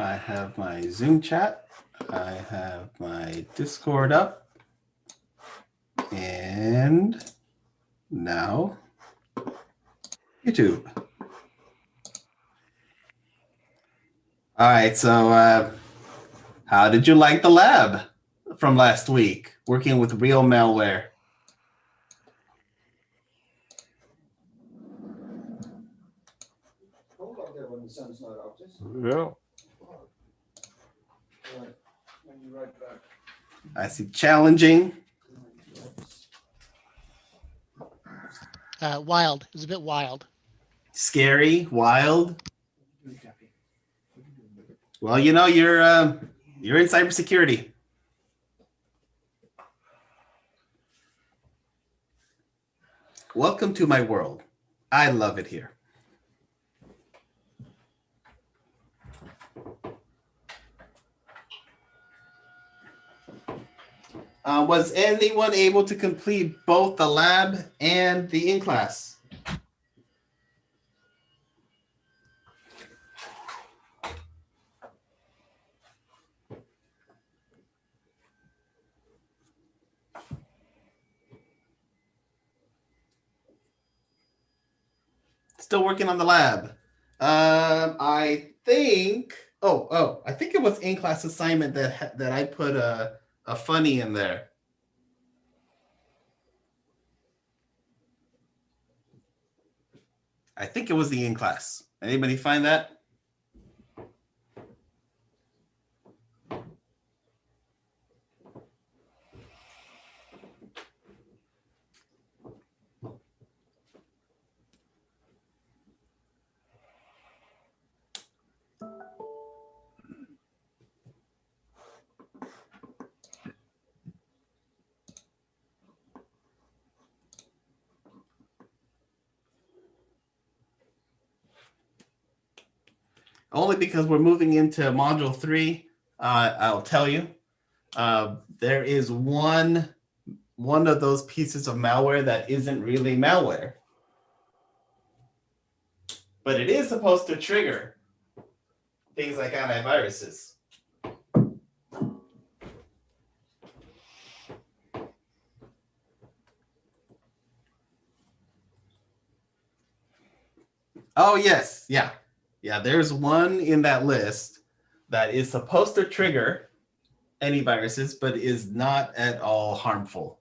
I have my Zoom chat. I have my Discord up. And now YouTube. All right, so how did you like the lab from last week, working with real malware? Hold on there when the sun's not out. Just Yeah. when you write back. I see challenging. Wild. It was a bit wild. Scary, wild. Well, you know, you're in cybersecurity. Welcome to my world. I love it here. Was anyone able to complete both the lab and the in-class? Still working on the lab. I think. I think it was in-class assignment that I put a funny in there. I think it was the in-class. Anybody find that? Only because we're moving into module 3. I'll tell you, there is one of those pieces of malware that isn't really malware, but it is supposed to trigger things like antiviruses. Oh, yes. Yeah. Yeah, there's one in that list that is supposed to trigger any viruses, but is not at all harmful.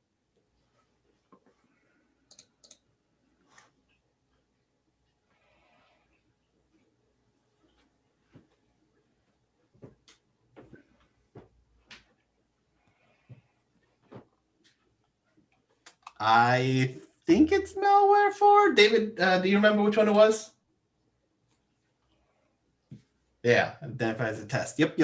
I think it's malware 4. David, do you remember which one it was? Yeah, identifies a test. Yep.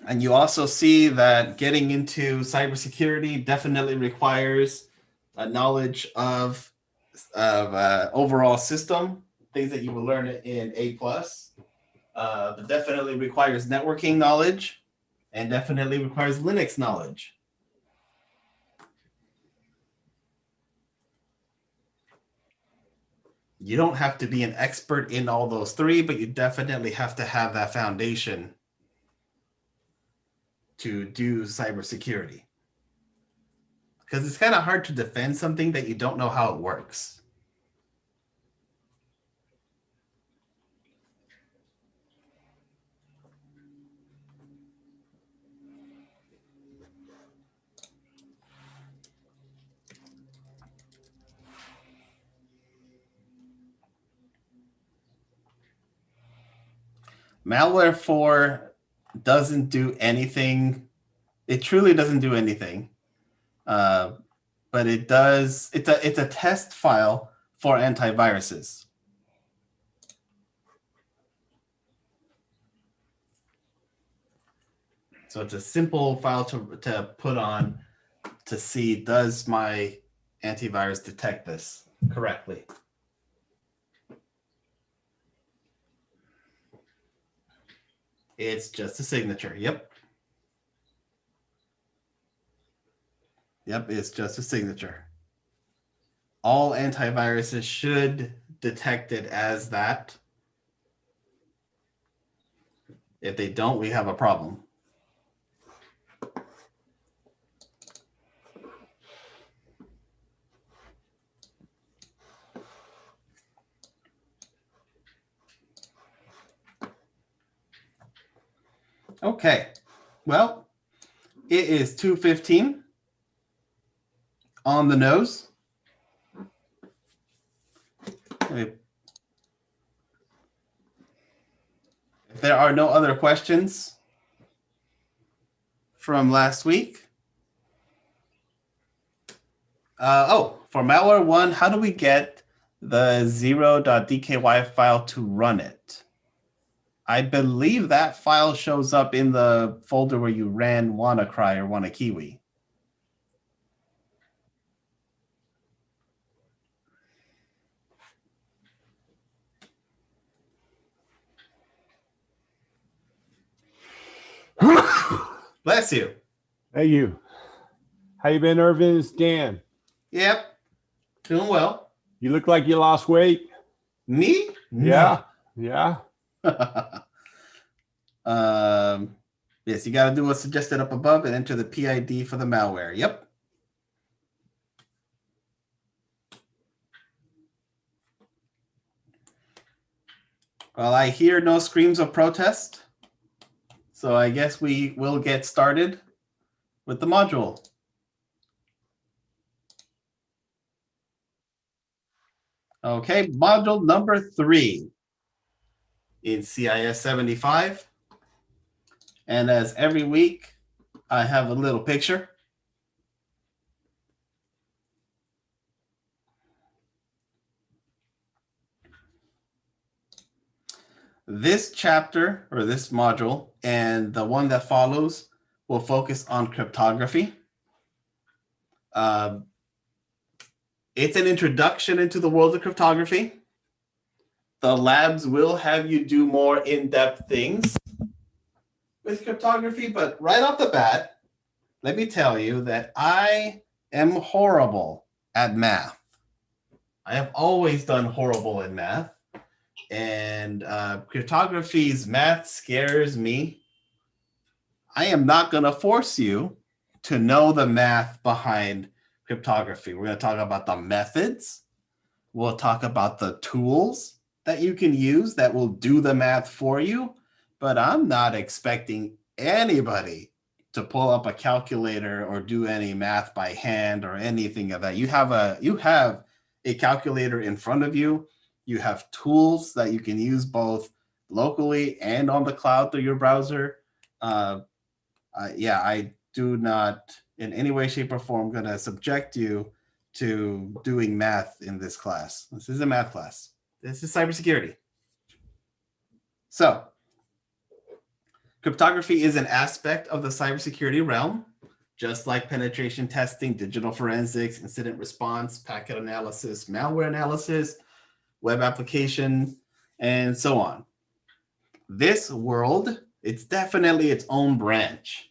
And you also see that getting into cybersecurity definitely requires a knowledge of overall system, things that you will learn in A+. But definitely requires networking knowledge and definitely requires Linux knowledge. You don't have to be an expert in all those 3, but you definitely have to have that foundation to do cybersecurity. Because it's kind of hard to defend something that you don't know how it works. Malware 4 doesn't do anything. It truly doesn't do anything. But it does. It's a test file for antiviruses. So it's a simple file to put on to see, does my antivirus detect this correctly? It's just a signature. Yep. Yep, it's just a signature. All antiviruses should detect it as that. If they don't, we have a problem. Okay, well, it is 2:15 on the nose. If there are no other questions from last week. For malware 1, how do we get the 0.dky file to run it? I believe that file shows up in the folder where you ran WannaCry or WannaKiwi. Bless you. Hey, you. How you been, Irvin? It's Dan. Yep, doing well. You look like you lost weight. Me? Yeah. Yeah. Yes, you got to do what's suggested up above and enter the PID for the malware. Yep. Well, I hear no screams of protest, so I guess we will get started with the module. Okay, module number 3 in CIS 75. And as every week, I have a little picture. This chapter, or this module, and the one that follows will focus on cryptography. It's an introduction into the world of cryptography. The labs will have you do more in-depth things with cryptography, but right off the bat, let me tell you that I am horrible at math. I have always done horrible in math, and cryptography's math scares me. I am not going to force you to know the math behind cryptography. We're going to talk about the methods. We'll talk about the tools that you can use that will do the math for you, but I'm not expecting anybody to pull up a calculator or do any math by hand or anything of that. You have a calculator in front of you. You have tools that you can use both locally and on the cloud through your browser. I do not in any way, shape, or form going to subject you to doing math in this class. This is a math class. This is cybersecurity. So, cryptography is an aspect of the cybersecurity realm, just like penetration testing, digital forensics, incident response, packet analysis, malware analysis, web application, and so on. This world, it's definitely its own branch.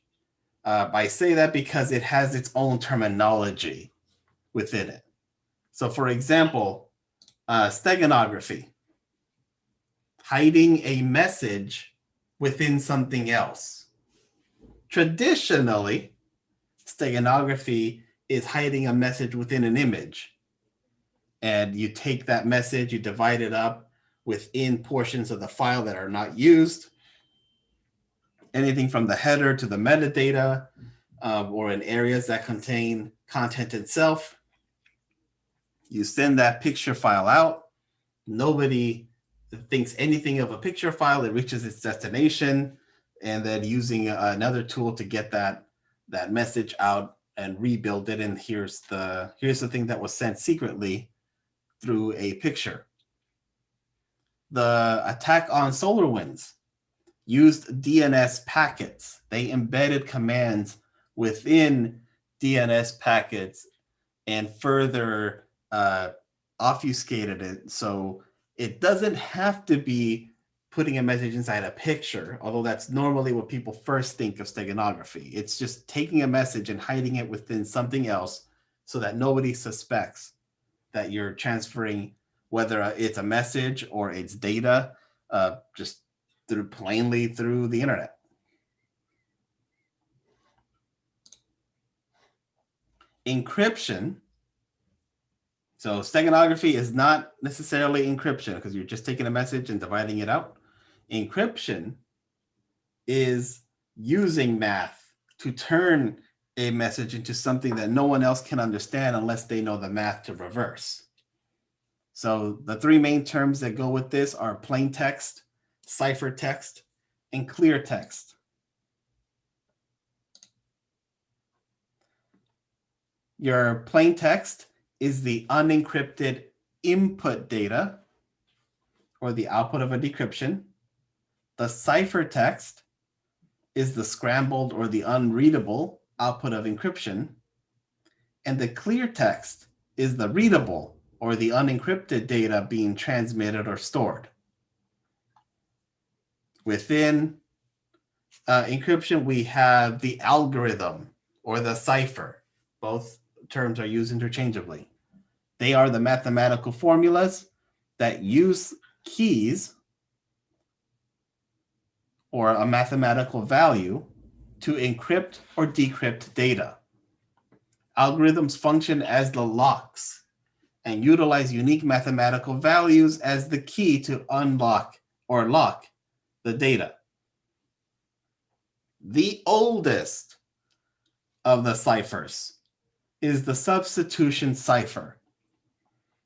I say that because it has its own terminology within it. So for example, steganography, hiding a message within something else. Traditionally, steganography is hiding a message within an image. And you take that message, you divide it up within portions of the file that are not used. Anything from the header to the metadata, or in areas that contain content itself. You send that picture file out. Nobody thinks anything of a picture file. It reaches its destination, and then using another tool to get that message out and rebuild it. And here's the thing that was sent secretly through a picture. The attack on SolarWinds used DNS packets. They embedded commands within DNS packets and further obfuscated it. So it doesn't have to be putting a message inside a picture, although that's normally what people first think of steganography. It's just taking a message and hiding it within something else so that nobody suspects that you're transferring, whether it's a message or it's data, just plainly through the internet. Encryption. So steganography is not necessarily encryption because you're just taking a message and dividing it out. Encryption is using math to turn a message into something that no one else can understand unless they know the math to reverse. So the three main terms that go with this are plain text, ciphertext, and clear text. Your plain text is the unencrypted input data or the output of a decryption. The ciphertext is the scrambled or the unreadable output of encryption. And the clear text is the readable or the unencrypted data being transmitted or stored. Within encryption, we have the algorithm or the cipher. Both terms are used interchangeably. They are the mathematical formulas that use keys or a mathematical value to encrypt or decrypt data. Algorithms function as the locks and utilize unique mathematical values as the key to unlock or lock the data. The oldest of the ciphers is the substitution cipher.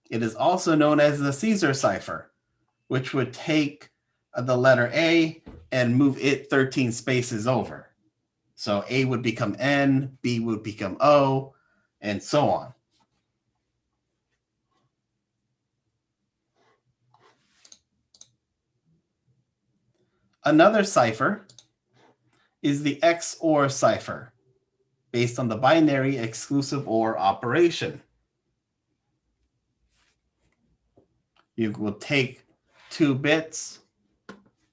It is also known as the Caesar cipher, which would take the letter A and move it 13 spaces over. So A would become N, B would become O, and so on. Another cipher is the XOR cipher, based on the binary exclusive OR operation. You will take 2 bits,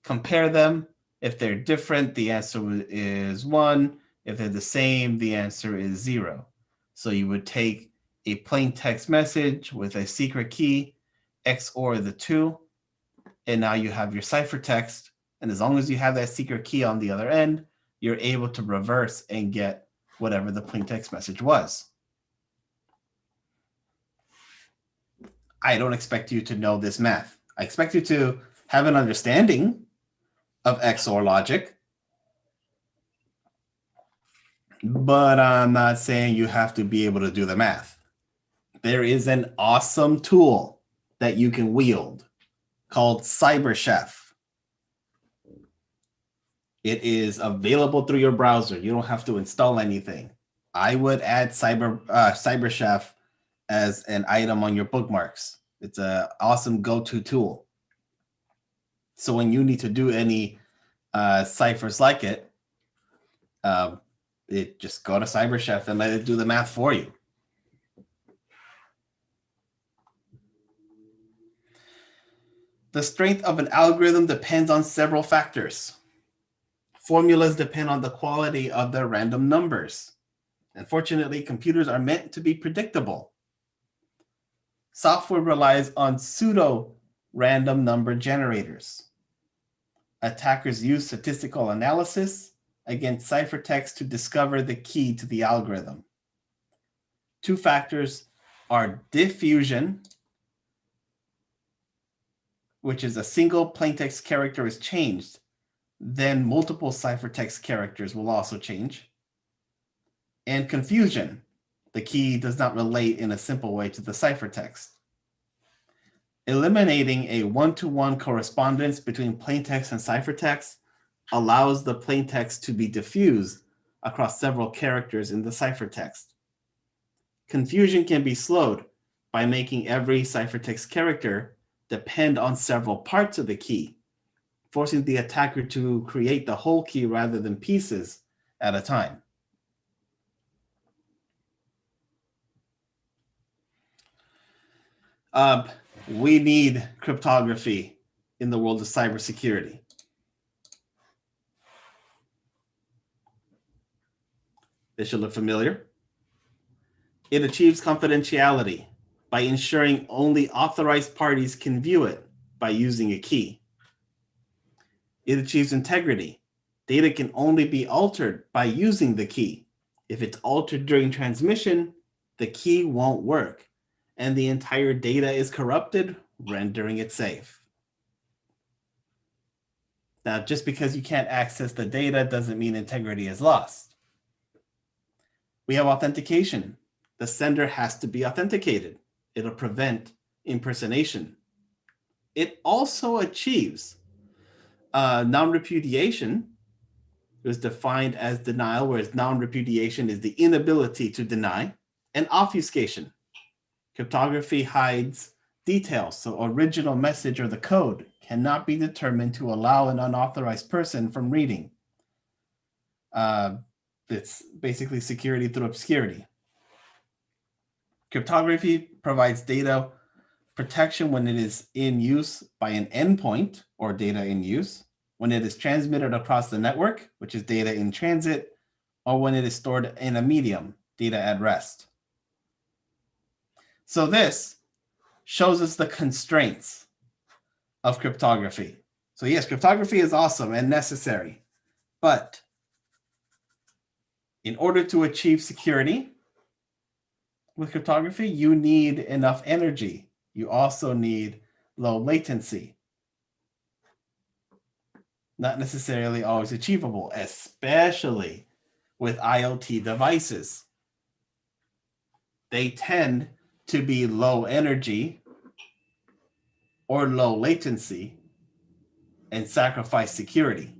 compare them. If they're different, the answer is 1. If they're the same, the answer is 0. So you would take a plain text message with a secret key, XOR the 2, and now you have your ciphertext. And as long as you have that secret key on the other end, you're able to reverse and get whatever the plain text message was. I don't expect you to know this math. I expect you to have an understanding of XOR logic, but I'm not saying you have to be able to do the math. There is an awesome tool that you can wield called CyberChef. It is available through your browser. You don't have to install anything. I would add CyberChef as an item on your bookmarks. It's an awesome go-to tool. So when you need to do any ciphers like it, just go to CyberChef and let it do the math for you. The strength of an algorithm depends on several factors. Formulas depend on the quality of the random numbers. Unfortunately, computers are meant to be predictable. Software relies on pseudo-random number generators. Attackers use statistical analysis against ciphertext to discover the key to the algorithm. 2 factors are diffusion, which is a single plaintext character is changed, then multiple ciphertext characters will also change. And confusion, the key does not relate in a simple way to the ciphertext. Eliminating a one-to-one correspondence between plaintext and ciphertext allows the plaintext to be diffused across several characters in the ciphertext. Confusion can be slowed by making every ciphertext character depend on several parts of the key, forcing the attacker to create the whole key rather than pieces at a time. We need cryptography in the world of cybersecurity. This should look familiar. It achieves confidentiality by ensuring only authorized parties can view it by using a key. It achieves integrity. Data can only be altered by using the key. If it's altered during transmission, the key won't work, and the entire data is corrupted, rendering it safe. Now, just because you can't access the data doesn't mean integrity is lost. We have authentication. The sender has to be authenticated. It'll prevent impersonation. It also achieves non-repudiation. It was defined as denial, whereas non-repudiation is the inability to deny, and obfuscation. Cryptography hides details, so original message or the code cannot be determined to allow an unauthorized person from reading. It's basically security through obscurity. Cryptography provides data protection when it is in use by an endpoint or data in use, when it is transmitted across the network, which is data in transit, or when it is stored in a medium, data at rest. So this shows us the constraints of cryptography. So yes, cryptography is awesome and necessary, but in order to achieve security with cryptography, you need enough energy. You also need low latency. Not necessarily always achievable, especially with IoT devices. They tend to be low energy or low latency and sacrifice security.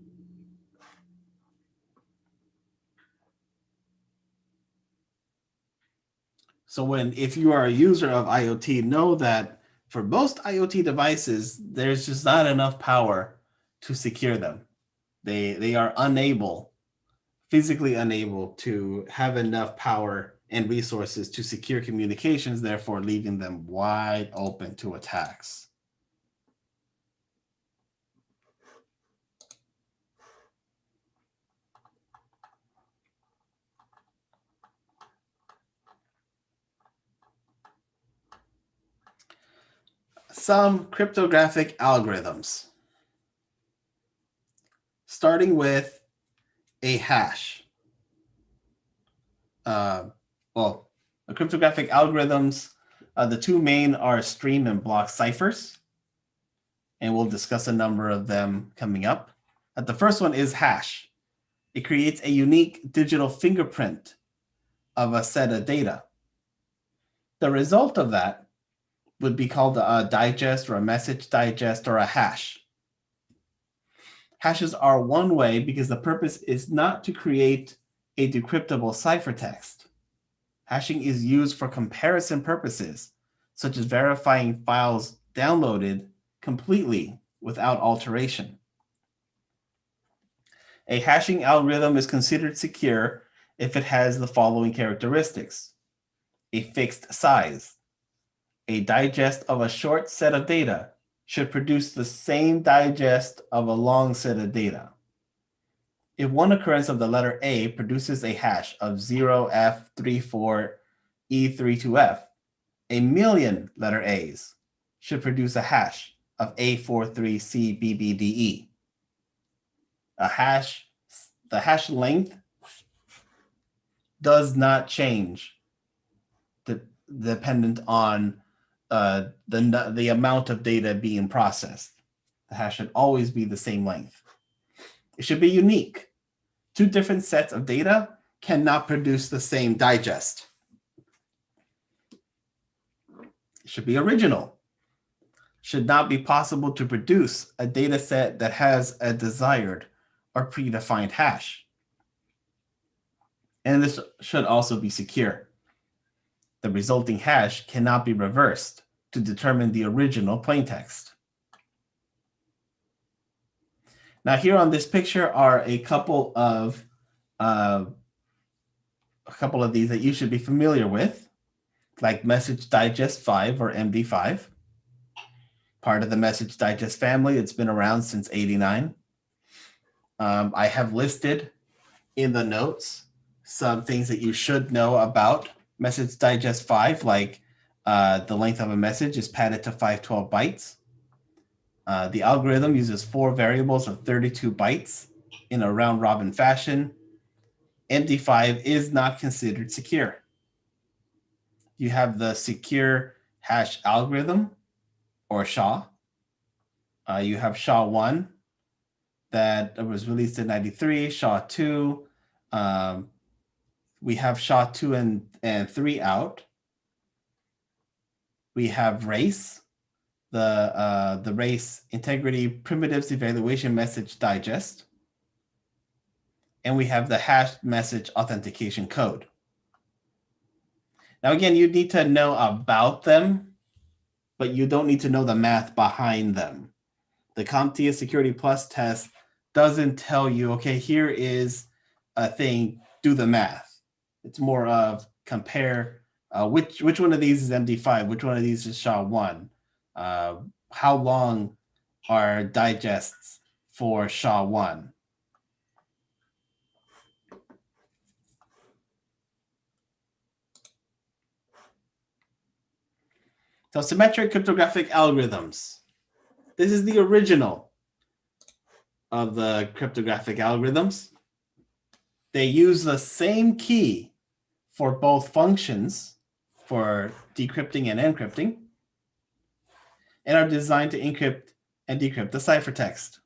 So if you are a user of IoT, know that for most IoT devices, there's just not enough power to secure them. They are physically unable to have enough power and resources to secure communications, therefore leaving them wide open to attacks. Some cryptographic algorithms, starting with a hash. The cryptographic algorithms, the two main are stream and block ciphers, and we'll discuss a number of them coming up. The first one is hash. It creates a unique digital fingerprint of a set of data. The result of that would be called a digest or a message digest or a hash. Hashes are one way because the purpose is not to create a decryptable ciphertext. Hashing is used for comparison purposes, such as verifying files downloaded completely without alteration. A hashing algorithm is considered secure if it has the following characteristics: a fixed size. A digest of a short set of data should produce the same digest of a long set of data. If one occurrence of the letter A produces a hash of 0F34E32F, a million letter A's should produce a hash of A43CBBDE. The hash length does not change dependent on the amount of data being processed. The hash should always be the same length. It should be unique. Two different sets of data cannot produce the same digest. It should be original. Should not be possible to produce a data set that has a desired or predefined hash. And this should also be secure. The resulting hash cannot be reversed to determine the original plaintext. Now here on this picture are a couple of these that you should be familiar with, like Message Digest 5 or MD5, part of the message digest family. It's been around since '89. I have listed in the notes some things that you should know about message digest 5, like the length of a message is padded to 512 bytes. The algorithm uses 4 variables of 32 bytes in a round robin fashion. MD5 is not considered secure. You have the secure hash algorithm, or SHA. You have SHA-1 that was released in '93, SHA-2. We have SHA-2 and 3 out. We have RACE, the RACE Integrity Primitives Evaluation Message Digest. And we have the hashed message authentication code. Now, again, you need to know about them, but you don't need to know the math behind them. The CompTIA Security Plus test doesn't tell you, okay, here is a thing, do the math. It's more of compare which one of these is MD5, which one of these is SHA-1. How long are digests for SHA-1? So symmetric cryptographic algorithms. This is the original of the cryptographic algorithms. They use the same key for both functions, for decrypting and encrypting, and are designed to encrypt and decrypt the ciphertext.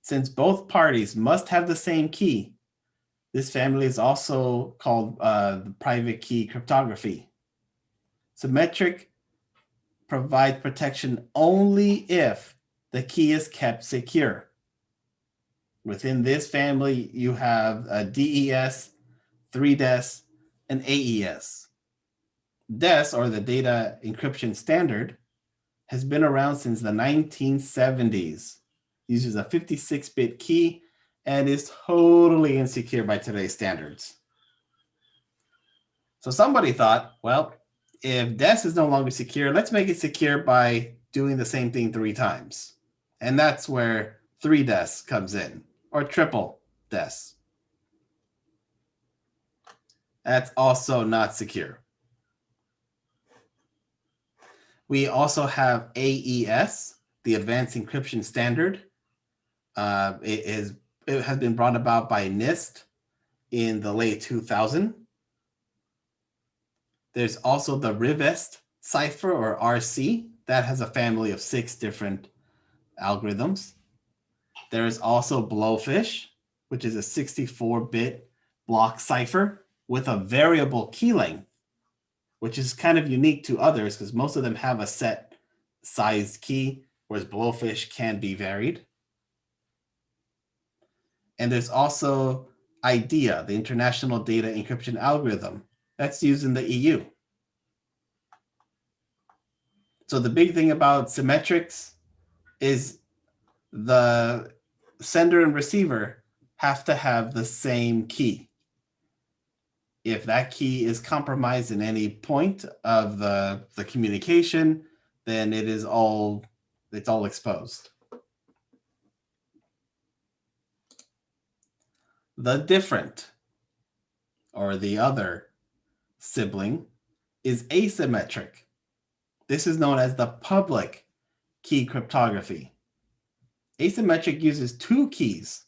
Since both parties must have the same key, this family is also called the private key cryptography. Symmetric provides protection only if the key is kept secure. Within this family, you have a DES, 3DES, and AES. DES, or the Data Encryption Standard, has been around since the 1970s. Uses a 56-bit key and is totally insecure by today's standards. So somebody thought, well, if DES is no longer secure, let's make it secure by doing the same thing 3 times. And that's where 3DES comes in, or triple DES. That's also not secure. We also have AES, the Advanced Encryption Standard. It has been brought about by NIST in the late 2000s. There's also the Rivest cipher, or RC, that has a family of 6 different algorithms. There is also Blowfish, which is a 64-bit block cipher with a variable key length, which is kind of unique to others because most of them have a set sized key, whereas Blowfish can be varied. And there's also IDEA, the International Data Encryption Algorithm, that's used in the EU. So the big thing about symmetrics is the sender and receiver have to have the same key. If that key is compromised in any point of the communication, then it's all exposed. The different, or the other sibling, is asymmetric. This is known as the public key cryptography. Asymmetric uses 2 keys,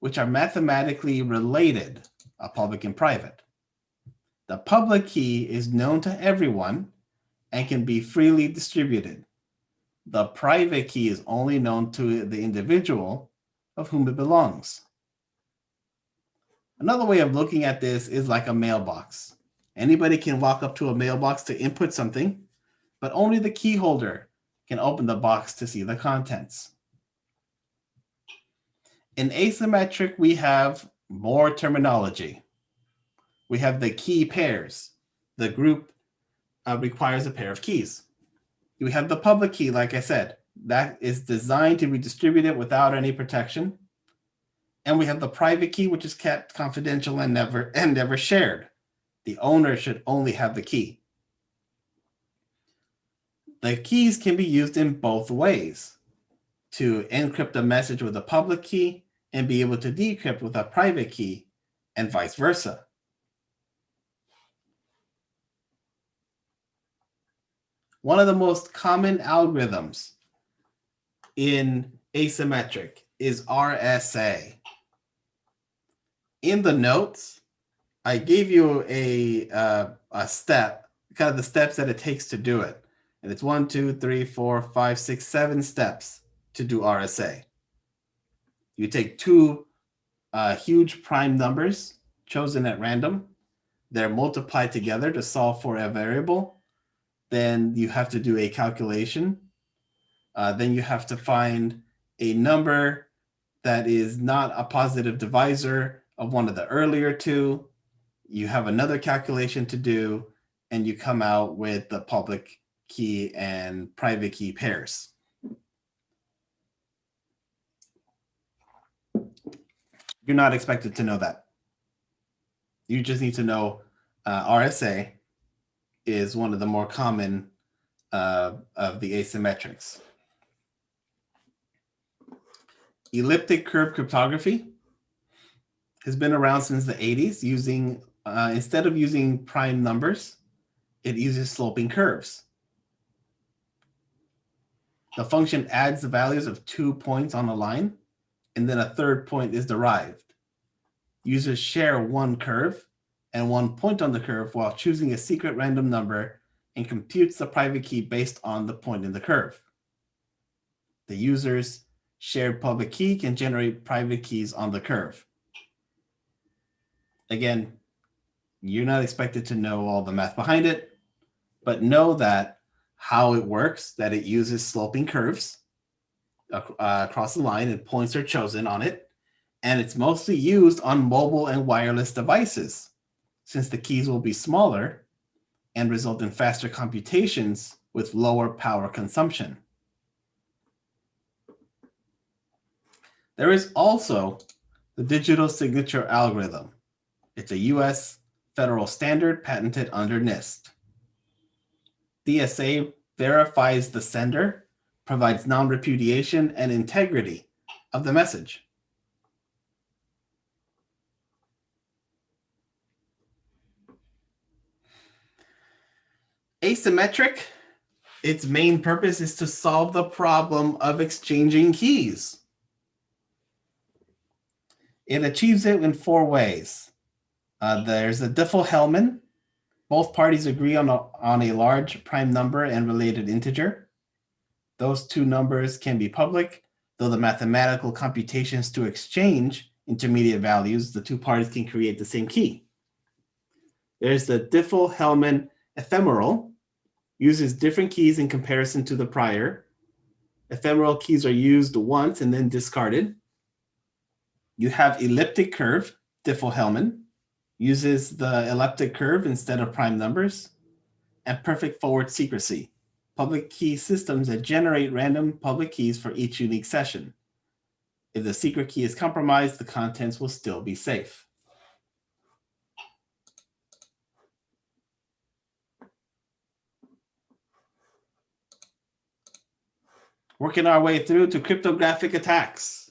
which are mathematically related, a public and private. The public key is known to everyone and can be freely distributed. The private key is only known to the individual of whom it belongs. Another way of looking at this is like a mailbox. Anybody can walk up to a mailbox to input something, but only the key holder can open the box to see the contents. In asymmetric, we have more terminology. We have the key pairs. The group requires a pair of keys. We have the public key, like I said, that is designed to be distributed without any protection. And we have the private key, which is kept confidential and never shared. The owner should only have the key. The keys can be used in both ways, to encrypt a message with a public key and be able to decrypt with a private key, and vice versa. One of the most common algorithms in asymmetric is RSA. In the notes, I gave you a step, kind of the steps that it takes to do it. And it's 1, 2, 3, 4, 5, 6, 7 steps to do RSA. You take two huge prime numbers chosen at random. They're multiplied together to solve for a variable. Then you have to do a calculation. Then you have to find a number that is not a positive divisor of one of the earlier two. You have another calculation to do, and you come out with the public key and private key pairs. You're not expected to know that. You just need to know RSA is one of the more common of the asymmetrics. Elliptic curve cryptography has been around since the 80s, using instead of using prime numbers, it uses sloping curves. The function adds the values of 2 points on a line, and then a third point is derived. Users share one curve and 1 point on the curve while choosing a secret random number, and computes the private key based on the point in the curve. The user's shared public key can generate private keys on the curve. Again, you're not expected to know all the math behind it, but know that how it works, that it uses sloping curves across the line, and points are chosen on it. And it's mostly used on mobile and wireless devices, since the keys will be smaller and result in faster computations with lower power consumption. There is also the digital signature algorithm. It's a US federal standard patented under NIST. DSA verifies the sender, provides non-repudiation and integrity of the message. Asymmetric, its main purpose is to solve the problem of exchanging keys. It achieves it in 4 ways. There's a Diffie-Hellman. Both parties agree on a large prime number and related integer. Those two numbers can be public, though the mathematical computations to exchange intermediate values, the two parties can create the same key. There's the Diffie-Hellman ephemeral, uses different keys in comparison to the prior. Ephemeral keys are used once and then discarded. You have elliptic curve, Diffie-Hellman, uses the elliptic curve instead of prime numbers. And perfect forward secrecy, public key systems that generate random public keys for each unique session. If the secret key is compromised, the contents will still be safe. Working our way through to cryptographic attacks,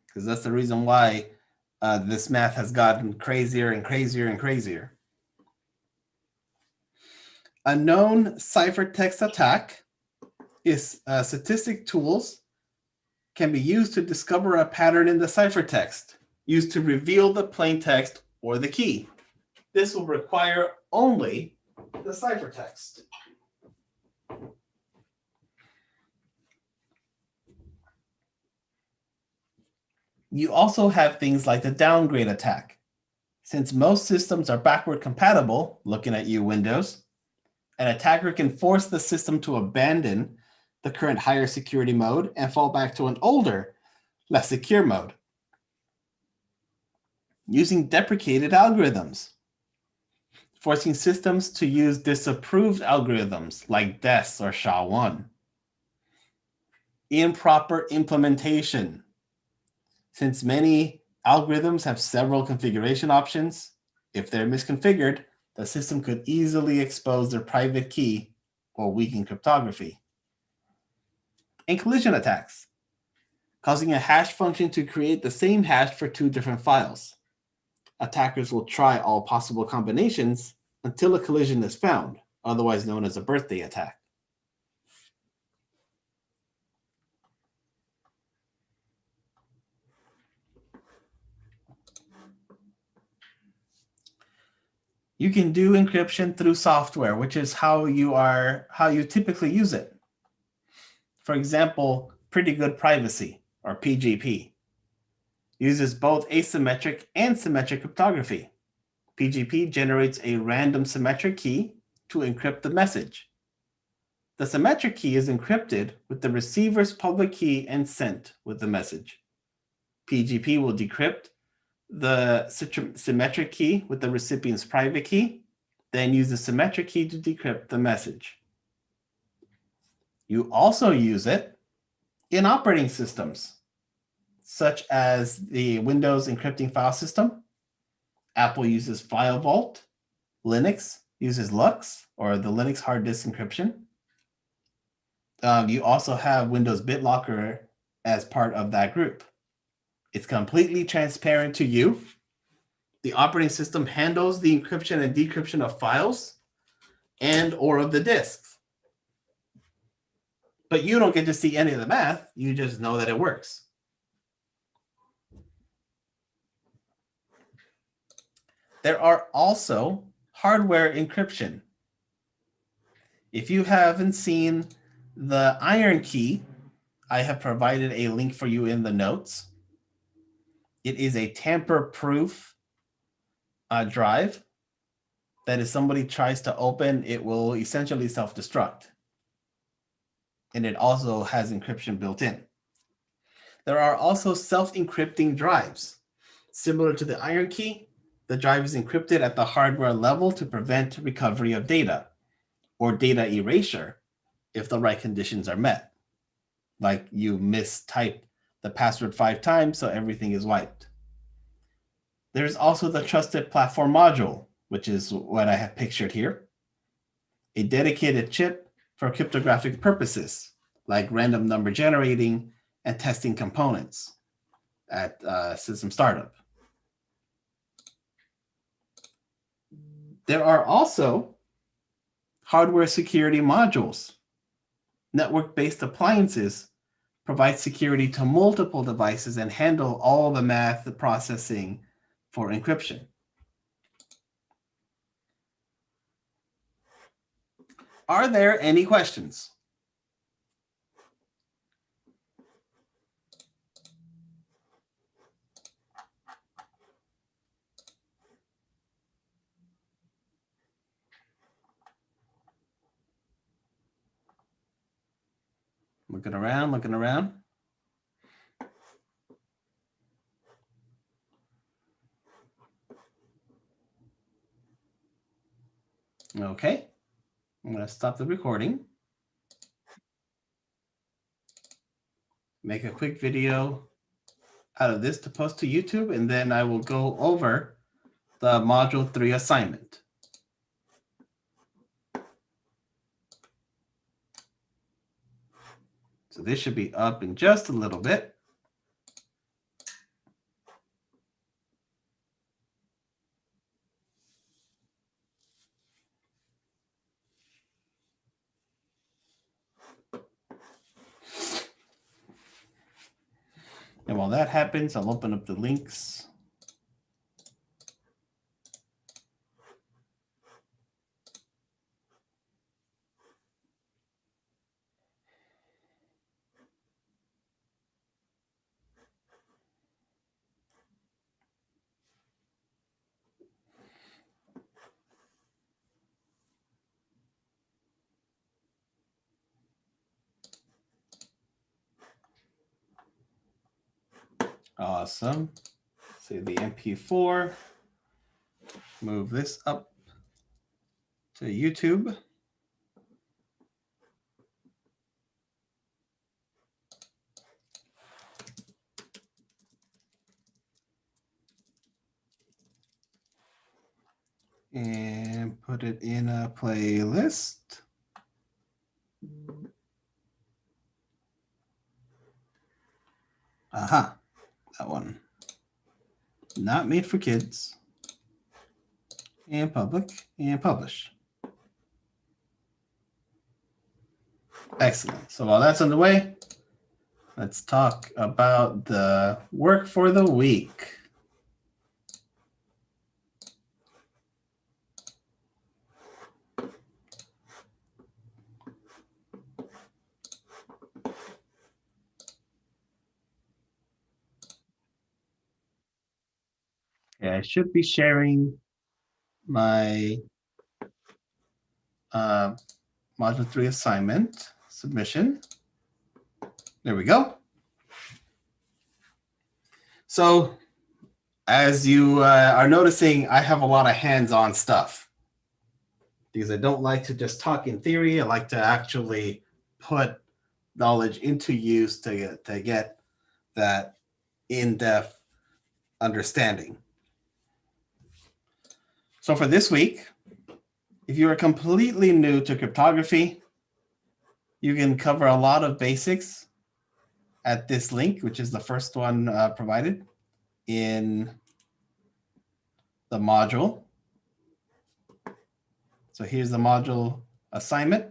because that's the reason why this math has gotten crazier and crazier and crazier. A known ciphertext attack is statistic tools can be used to discover a pattern in the ciphertext, used to reveal the plain text or the key. This will require only the ciphertext. You also have things like the downgrade attack. Since most systems are backward compatible, looking at you, Windows, an attacker can force the system to abandon the current higher security mode and fall back to an older, less secure mode, using deprecated algorithms, forcing systems to use disapproved algorithms like DES or SHA-1. Improper implementation. Since many algorithms have several configuration options, if they're misconfigured, the system could easily expose their private key or weaken cryptography. And collision attacks, causing a hash function to create the same hash for two different files. Attackers will try all possible combinations until a collision is found, otherwise known as a birthday attack. You can do encryption through software, which is how you typically use it. For example, Pretty Good Privacy, or PGP, uses both asymmetric and symmetric cryptography. PGP generates a random symmetric key to encrypt the message. The symmetric key is encrypted with the receiver's public key and sent with the message. PGP will decrypt the symmetric key with the recipient's private key, then use the symmetric key to decrypt the message. You also use it in operating systems, such as the Windows encrypting file system. Apple uses File Vault. Linux uses LUX, or the Linux hard disk encryption. You also have Windows BitLocker as part of that group. It's completely transparent to you. The operating system handles the encryption and decryption of files and or of the disks. But you don't get to see any of the math. You just know that it works. There are also hardware encryption. If you haven't seen the Iron Key, I have provided a link for you in the notes. It is a tamper-proof drive that if somebody tries to open, it will essentially self-destruct. And it also has encryption built in. There are also self-encrypting drives. Similar to the Iron Key, the drive is encrypted at the hardware level to prevent recovery of data or data erasure if the right conditions are met. Like you mistype the password 5 times, so everything is wiped. There's also the Trusted Platform Module, which is what I have pictured here. A dedicated chip for cryptographic purposes, like random number generating and testing components at system startup. There are also hardware security modules. Network-based appliances provide security to multiple devices and handle all the math processing for encryption. Are there any questions? Looking around, looking around. Okay, I'm going to stop the recording. Make a quick video out of this to post to YouTube, and then I will go over the Module 3 assignment. So this should be up in just a little bit. And while that happens, I'll open up the links. Awesome. Save the MP4. Move this up to YouTube. And put it in a playlist. Aha, that one. Not made for kids. And public and publish. Excellent. So while that's underway, let's talk about the work for the week. Okay, I should be sharing my Module 3 assignment submission. There we go. So as you are noticing, I have a lot of hands-on stuff because I don't like to just talk in theory. I like to actually put knowledge into use to get that in-depth understanding. So for this week, if you are completely new to cryptography, you can cover a lot of basics at this link, which is the first one provided in the module. So here's the module assignment.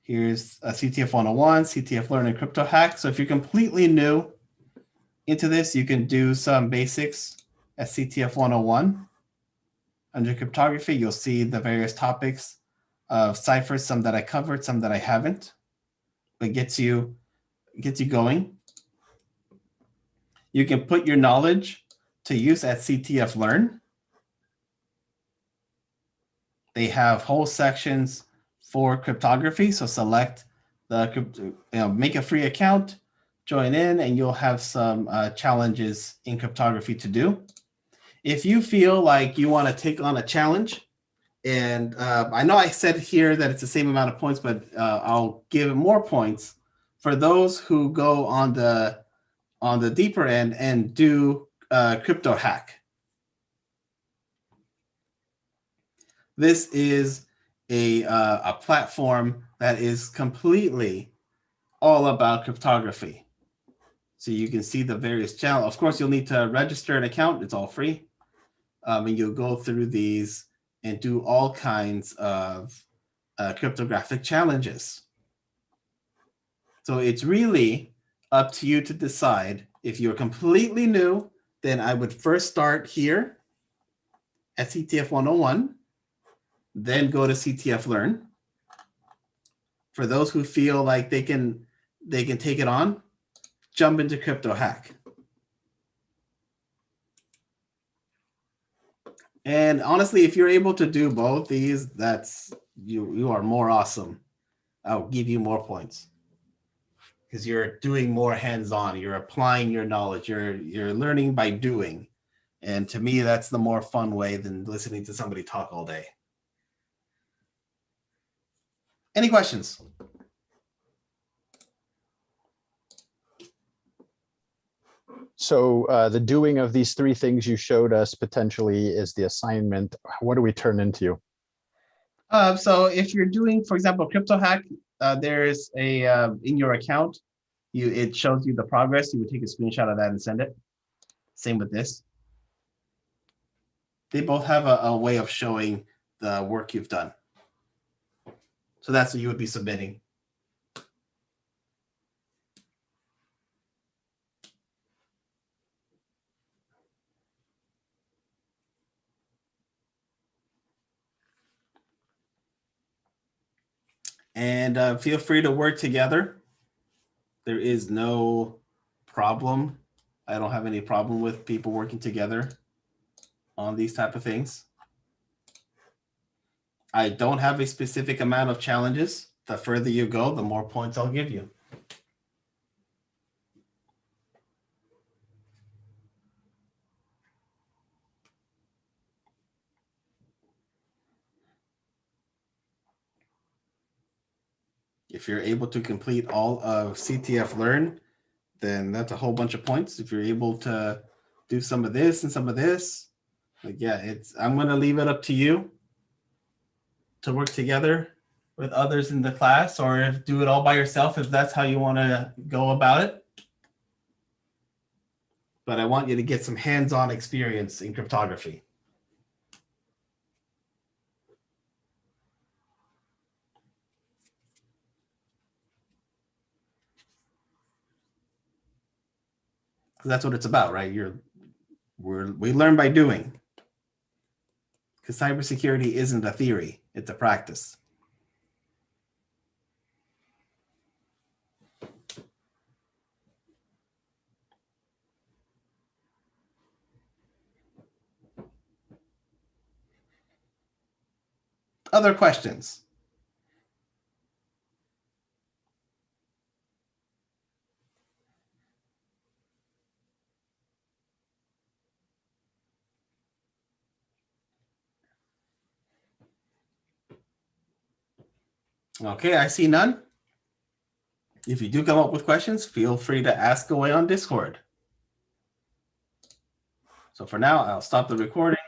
Here's a CTF 101, CTF Learn and Crypto Hack. So if you're completely new into this, you can do some basics at CTF 101. Under cryptography, you'll see the various topics of ciphers, some that I covered, some that I haven't, but gets you going. You can put your knowledge to use at CTF Learn. They have whole sections for cryptography. So select the make a free account, join in, and you'll have some challenges in cryptography to do. If you feel like you want to take on a challenge, and I know I said here that it's the same amount of points, but I'll give more points for those who go on the deeper end and do crypto hack. This is a platform that is completely all about cryptography. So you can see the various channels. Of course, you'll need to register an account. It's all free. And you'll go through these and do all kinds of cryptographic challenges. So it's really up to you to decide. If you're completely new, then I would first start here at CTF 101, then go to CTF Learn. For those who feel like they can take it on, jump into Crypto Hack. And honestly, if you're able to do both these, that's you are more awesome. I'll give you more points because you're doing more hands-on. You're applying your knowledge. You're learning by doing. And to me, that's the more fun way than listening to somebody talk all day. Any questions? So the doing of these three things you showed us potentially is the assignment. What do we turn into? So if you're doing, for example, crypto hack, there's a in your account, it shows you the progress. You would take a screenshot of that and send it. Same with this. They both have a way of showing the work you've done. So that's what you would be submitting. And feel free to work together. There is no problem. I don't have any problem with people working together on these type of things. I don't have a specific amount of challenges. The further you go, the more points I'll give you. If you're able to complete all of CTF Learn, then that's a whole bunch of points. If you're able to do some of this and some of this, like, yeah, I'm going to leave it up to you to work together. with others in the class, or if do it all by yourself if that's how you want to go about it. But I want you to get some hands-on experience in cryptography. Because that's what it's about, right? We learn by doing. Because cybersecurity isn't a theory, it's a practice. Other questions? Okay, I see none. If you do come up with questions, feel free to ask away on Discord. So for now, I'll stop the recording.